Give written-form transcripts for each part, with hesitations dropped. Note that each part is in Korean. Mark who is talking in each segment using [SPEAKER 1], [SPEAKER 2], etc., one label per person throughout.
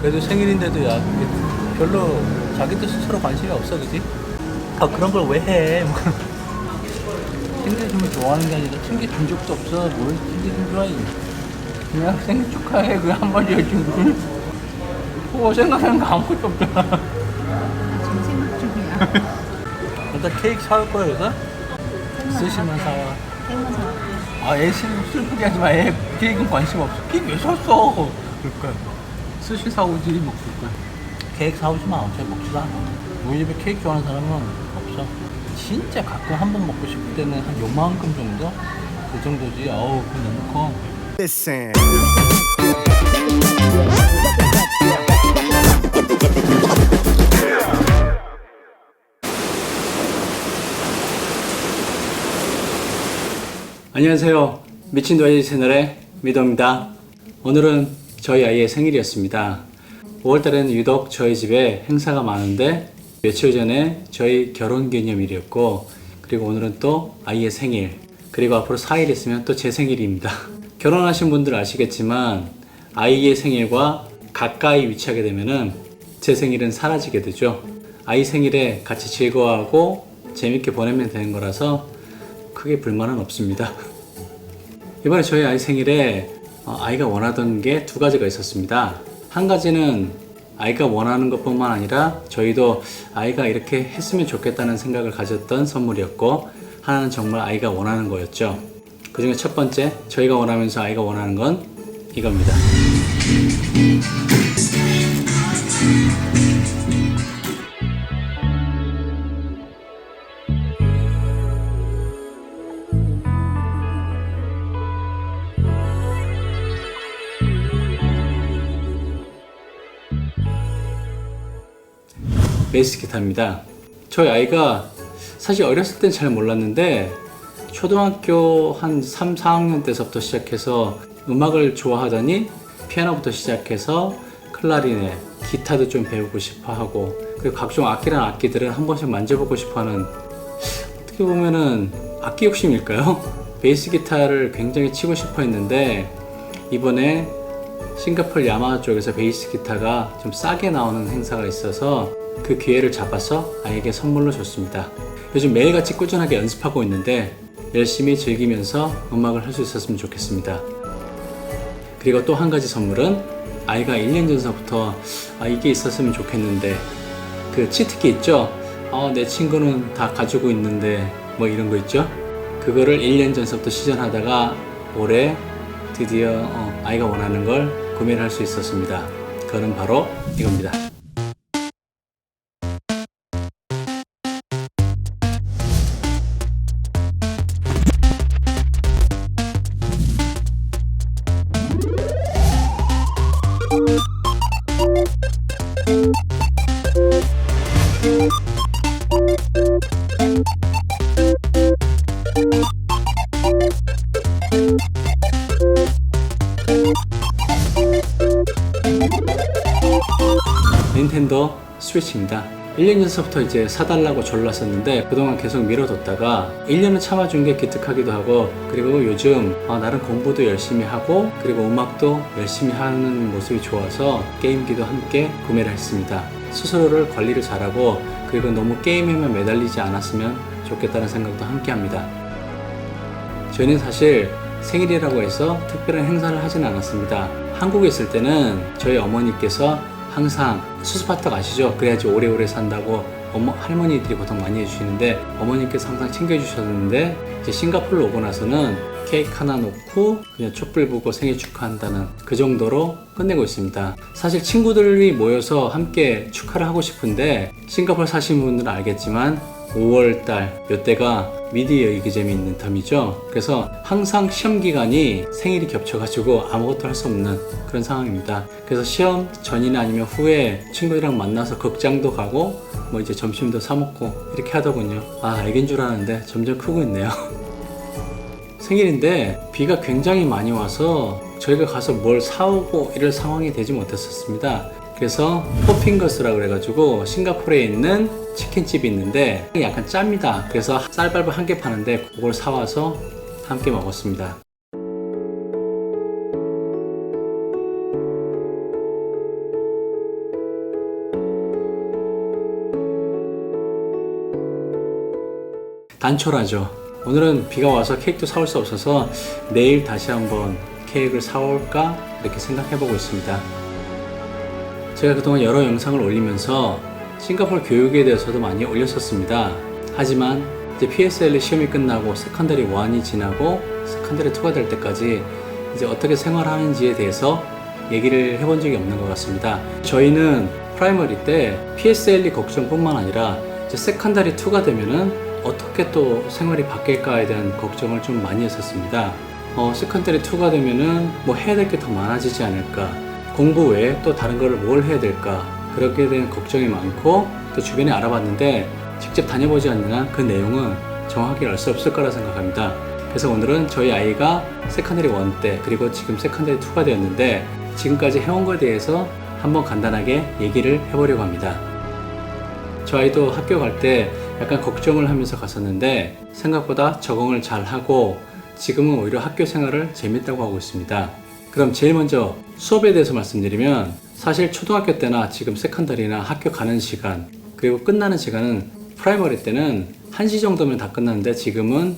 [SPEAKER 1] 그래도 생일인데도 야 별로 자기도 스스로 관심이 없어, 그지? 아 그런 걸 왜 해? 챙겨주면 좋아하는 게 아니라 챙겨준 적도 없어. 뭘 챙겨주면 좋아해? 그냥 생일 축하해 그냥 한마디 해주고. 그거 생각하는 거 아무것도 없잖아.
[SPEAKER 2] 지금 생각 중이야.
[SPEAKER 1] 일단 케이크 사올 거야 여기서? 쓰시면 사와.
[SPEAKER 2] 생각 사.
[SPEAKER 1] 아, 애 슬프게 하지 마. 애 케이크는 관심 없어. 케이크 왜 샀어? 그럴까? 스시 사오지, 먹을 거야. 케이크 사오지 마. 어차피 먹지도 않아. 우리 집에 케이크 좋아하는 사람은 없어. 진짜 가끔 한 번 먹고 싶을 때는 한 요만큼 정도? 그 정도지. 어우, 그건 너무 커.
[SPEAKER 3] Listen.
[SPEAKER 1] 안녕하세요. 미친 도화지 채널의 미도입니다. 오늘은 저희 아이의 생일이었습니다. 5월달에는 유독 저희 집에 행사가 많은데 며칠 전에 저희 결혼기념일이었고, 그리고 오늘은 또 아이의 생일, 그리고 앞으로 4일 있으면 또 제 생일입니다. 결혼하신 분들 아시겠지만 아이의 생일과 가까이 위치하게 되면은 제 생일은 사라지게 되죠. 아이 생일에 같이 즐거워하고 재밌게 보내면 되는 거라서 크게 불만은 없습니다. 이번에 저희 아이 생일에 아이가 원하던 게 두 가지가 있었습니다. 한 가지는 아이가 원하는 것뿐만 아니라 저희도 아이가 이렇게 했으면 좋겠다는 생각을 가졌던 선물이었고, 하나는 정말 아이가 원하는 거였죠. 그 중에 첫 번째, 저희가 원하면서 아이가 원하는 건 이겁니다. 베이스 기타입니다. 저희 아이가 사실 어렸을 땐 잘 몰랐는데 초등학교 한 3, 4학년 때서부터 시작해서 음악을 좋아하더니 피아노부터 시작해서 클라리넷, 기타도 좀 배우고 싶어 하고, 그리고 각종 악기란 악기들을 한 번씩 만져보고 싶어 하는, 어떻게 보면은 악기 욕심일까요? 베이스 기타를 굉장히 치고 싶어 했는데 이번에 싱가포르 야마하 쪽에서 베이스 기타가 좀 싸게 나오는 행사가 있어서 그 기회를 잡아서 아이에게 선물로 줬습니다. 요즘 매일같이 꾸준하게 연습하고 있는데 열심히 즐기면서 음악을 할 수 있었으면 좋겠습니다. 그리고 또 한 가지 선물은 아이가 1년 전서부터 이게 있었으면 좋겠는데, 그 치트키 있죠? 내 친구는 다 가지고 있는데 뭐 이런 거 있죠? 그거를 1년 전서부터 시전하다가 올해 드디어 아이가 원하는 걸 구매를 할 수 있었습니다. 그거는 바로 이겁니다. 닌텐도 스위치입니다. 1년 전서부터 이제 사달라고 졸랐었는데 그동안 계속 미뤄뒀다가 1년을 참아준 게 기특하기도 하고, 그리고 요즘 나름 공부도 열심히 하고 그리고 음악도 열심히 하는 모습이 좋아서 게임기도 함께 구매를 했습니다. 스스로를 관리를 잘하고 그리고 너무 게임에만 매달리지 않았으면 좋겠다는 생각도 함께 합니다. 저희는 사실 생일이라고 해서 특별한 행사를 하진 않았습니다. 한국에 있을 때는 저희 어머니께서 항상 수수파떡 아시죠? 그래야지 오래오래 산다고 할머니들이 보통 많이 해주시는데 어머니께서 항상 챙겨주셨는데, 이제 싱가포르로 오고 나서는 케이크 하나 놓고 그냥 촛불 보고 생일 축하한다는 그 정도로 끝내고 있습니다. 사실 친구들이 모여서 함께 축하를 하고 싶은데 싱가포르 사시는 분들은 알겠지만 5월달 이때가 미디어 이기잼이 있는 텀이죠. 그래서 항상 시험 기간이 생일이 겹쳐가지고 아무것도 할 수 없는 그런 상황입니다. 그래서 시험 전이나 아니면 후에 친구들이랑 만나서 극장도 가고 뭐 이제 점심도 사 먹고 이렇게 하더군요. 애기인 줄 알았는데 점점 크고 있네요. 생일인데 비가 굉장히 많이 와서 저희가 가서 뭘 사오고 이럴 상황이 되지 못했었습니다. 그래서 포핑거스라고 그래가지고 싱가포르에 있는 치킨집이 있는데 약간 짭니다. 그래서 쌀밥을 한 개 파는데 그걸 사와서 함께 먹었습니다. 단촐하죠. 오늘은 비가 와서 케이크도 사올 수 없어서 내일 다시 한번 케이크를 사올까 이렇게 생각해보고 있습니다. 제가 그동안 여러 영상을 올리면서 싱가포르 교육에 대해서도 많이 올렸었습니다. 하지만 이제 PSLE 시험이 끝나고 세컨더리 1이 지나고 세컨더리 2가 될 때까지 이제 어떻게 생활하는지에 대해서 얘기를 해본 적이 없는 것 같습니다. 저희는 프라이머리 때 PSLE 걱정뿐만 아니라 이제 세컨더리 2가 되면은 어떻게 또 생활이 바뀔까에 대한 걱정을 좀 많이 했었습니다. 세컨더리 2가 되면은 뭐 해야 될 게 더 많아지지 않을까, 공부 외에 또 다른 거를 뭘 해야 될까, 그렇게 대한 걱정이 많고 또 주변에 알아봤는데 직접 다녀보지 않는 한 그 내용은 정확히 알 수 없을 거라 생각합니다. 그래서 오늘은 저희 아이가 세컨더리 1 때 그리고 지금 세컨더리 2가 되었는데 지금까지 해온 거에 대해서 한번 간단하게 얘기를 해보려고 합니다. 저 아이도 학교 갈 때 약간 걱정을 하면서 갔었는데 생각보다 적응을 잘 하고 지금은 오히려 학교 생활을 재밌다고 하고 있습니다. 그럼 제일 먼저 수업에 대해서 말씀드리면 사실 초등학교 때나 지금 세컨더리나 학교 가는 시간 그리고 끝나는 시간은 프라이머리 때는 1시 정도면 다 끝났는데 지금은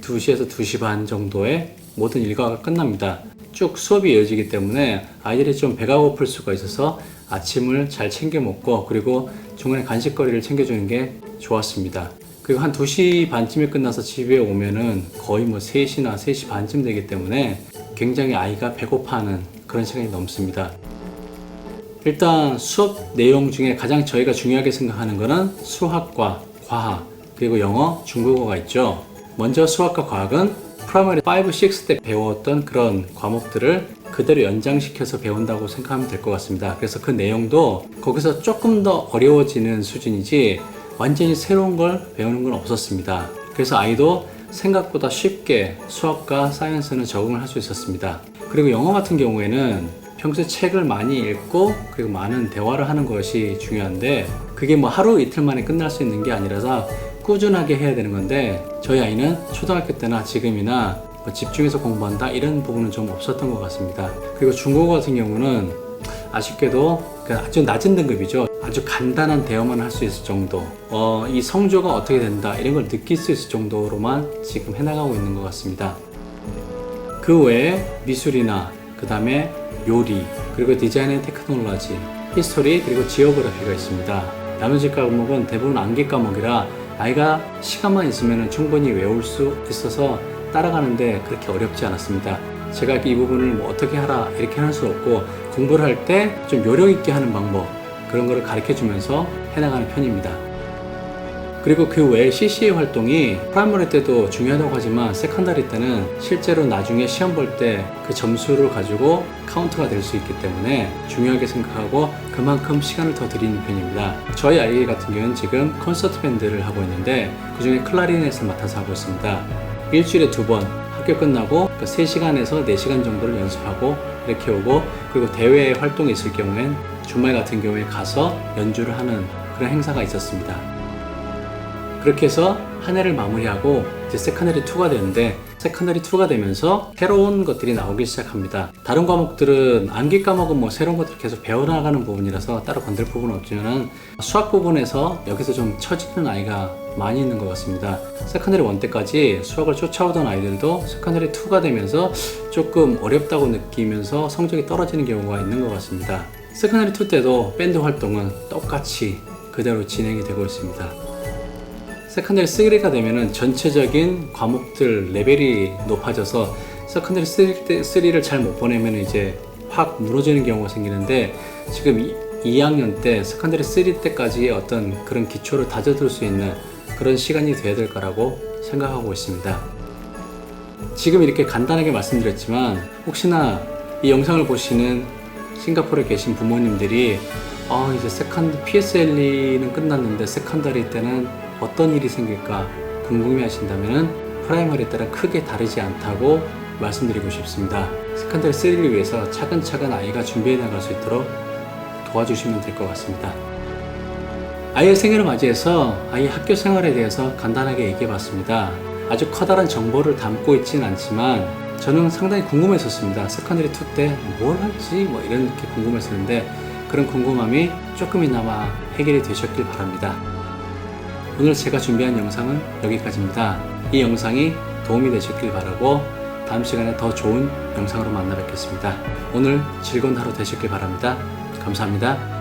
[SPEAKER 1] 2시에서 2시 반 정도에 모든 일과가 끝납니다. 쭉 수업이 이어지기 때문에 아이들이 좀 배가 고플 수가 있어서 아침을 잘 챙겨 먹고 그리고 중간에 간식거리를 챙겨주는 게 좋았습니다. 그리고 한 2시 반쯤에 끝나서 집에 오면은 거의 뭐 3시나 3시 반쯤 되기 때문에 굉장히 아이가 배고파하는 그런 시간이 넘습니다. 일단 수업 내용 중에 가장 저희가 중요하게 생각하는 거는 수학과 과학 그리고 영어, 중국어가 있죠. 먼저 수학과 과학은 프라이머리 5, 6 때 배웠던 그런 과목들을 그대로 연장시켜서 배운다고 생각하면 될 것 같습니다. 그래서 그 내용도 거기서 조금 더 어려워지는 수준이지 완전히 새로운 걸 배우는 건 없었습니다. 그래서 아이도 생각보다 쉽게 수학과 사이언스는 적응을 할 수 있었습니다. 그리고 영어 같은 경우에는 평소에 책을 많이 읽고 그리고 많은 대화를 하는 것이 중요한데 그게 뭐 하루 이틀 만에 끝날 수 있는 게 아니라서 꾸준하게 해야 되는 건데 저희 아이는 초등학교 때나 지금이나 뭐 집중해서 공부한다 이런 부분은 좀 없었던 것 같습니다. 그리고 중국어 같은 경우는 아쉽게도 아주 낮은 등급이죠. 아주 간단한 대화만 할 수 있을 정도, 이 성조가 어떻게 된다 이런 걸 느낄 수 있을 정도로만 지금 해나가고 있는 것 같습니다. 그 외에 미술이나 그 다음에 요리, 그리고 디자인 앤 테크놀로지, 히스토리, 그리고 지오그래피가 있습니다. 나머지 과목은 대부분 암기 과목이라 아이가 시간만 있으면 충분히 외울 수 있어서 따라가는데 그렇게 어렵지 않았습니다. 제가 이 부분을 뭐 어떻게 하라 이렇게 할 수 없고 공부를 할 때 좀 요령 있게 하는 방법 그런 거를 가르쳐 주면서 해나가는 편입니다. 그리고 그 외에 CCA 활동이 프라이머리 때도 중요하다고 하지만 세컨더리 때는 실제로 나중에 시험 볼 때 그 점수를 가지고 카운트가 될 수 있기 때문에 중요하게 생각하고 그만큼 시간을 더 드리는 편입니다. 저희 아이 같은 경우는 지금 콘서트 밴드를 하고 있는데 그 중에 클라리넷을 맡아서 하고 있습니다. 일주일에 2번 학교 끝나고 그 3시간에서 4시간 정도를 연습하고 이렇게 오고 그리고 대회 활동이 있을 경우엔 주말 같은 경우에 가서 연주를 하는 그런 행사가 있었습니다. 그렇게 해서 한 해를 마무리하고 이제 세컨더리 2가 되는데 세컨더리 2가 되면서 새로운 것들이 나오기 시작합니다. 다른 과목들은 암기 과목은 뭐 새로운 것들을 계속 배워나가는 부분이라서 따로 건들 부분은 없지만 수학 부분에서 여기서 좀 처지는 아이가 많이 있는 것 같습니다. 세컨더리 1 때까지 수학을 쫓아오던 아이들도 세컨더리 2가 되면서 조금 어렵다고 느끼면서 성적이 떨어지는 경우가 있는 것 같습니다. 세컨더리 2 때도 밴드 활동은 똑같이 그대로 진행이 되고 있습니다. 세컨더리 3가 되면은 전체적인 과목들 레벨이 높아져서 세컨더리 3를 잘 못 보내면 이제 확 무너지는 경우가 생기는데 지금 2학년 때 세컨더리 3 때까지의 어떤 그런 기초를 다져둘 수 있는 그런 시간이 돼야 될 거라고 생각하고 있습니다. 지금 이렇게 간단하게 말씀드렸지만 혹시나 이 영상을 보시는 싱가포르에 계신 부모님들이 이제 PSLE는 끝났는데 세컨더리 때는 어떤 일이 생길까 궁금해 하신다면 프라이머리 때랑 크게 다르지 않다고 말씀드리고 싶습니다. 세컨더리 3를 위해서 차근차근 아이가 준비해 나갈 수 있도록 도와주시면 될 것 같습니다. 아이의 생일을 맞이해서 아이 학교 생활에 대해서 간단하게 얘기해 봤습니다. 아주 커다란 정보를 담고 있지는 않지만 저는 상당히 궁금했었습니다. 세컨더리 2 때 뭘 할지 뭐 이렇게 궁금했었는데 그런 궁금함이 조금이나마 해결이 되셨길 바랍니다. 오늘 제가 준비한 영상은 여기까지입니다. 이 영상이 도움이 되셨길 바라고 다음 시간에 더 좋은 영상으로 만나 뵙겠습니다. 오늘 즐거운 하루 되셨길 바랍니다. 감사합니다.